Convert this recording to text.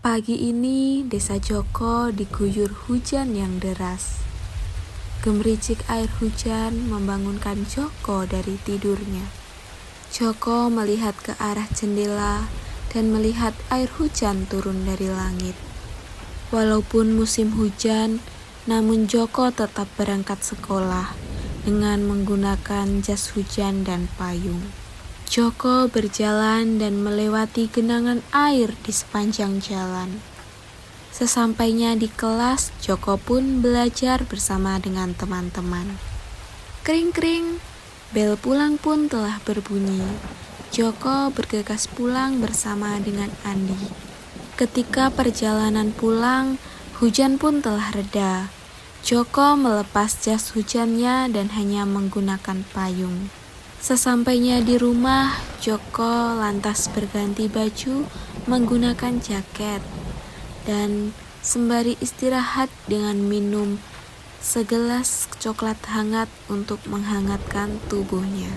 Pagi ini, desa Joko diguyur hujan yang deras. Gemericik air hujan membangunkan Joko dari tidurnya. Joko melihat ke arah jendela dan melihat air hujan turun dari langit. Walaupun musim hujan, namun Joko tetap berangkat sekolah dengan menggunakan jas hujan dan payung. Joko berjalan dan melewati genangan air di sepanjang jalan. Sesampainya di kelas, Joko pun belajar bersama dengan teman-teman. Kring-kring, bel pulang pun telah berbunyi. Joko bergegas pulang bersama dengan Andi. Ketika perjalanan pulang, hujan pun telah reda. Joko melepas jas hujannya dan hanya menggunakan payung. Sesampainya di rumah, Joko lantas berganti baju menggunakan jaket dan sembari istirahat dengan minum segelas coklat hangat untuk menghangatkan tubuhnya.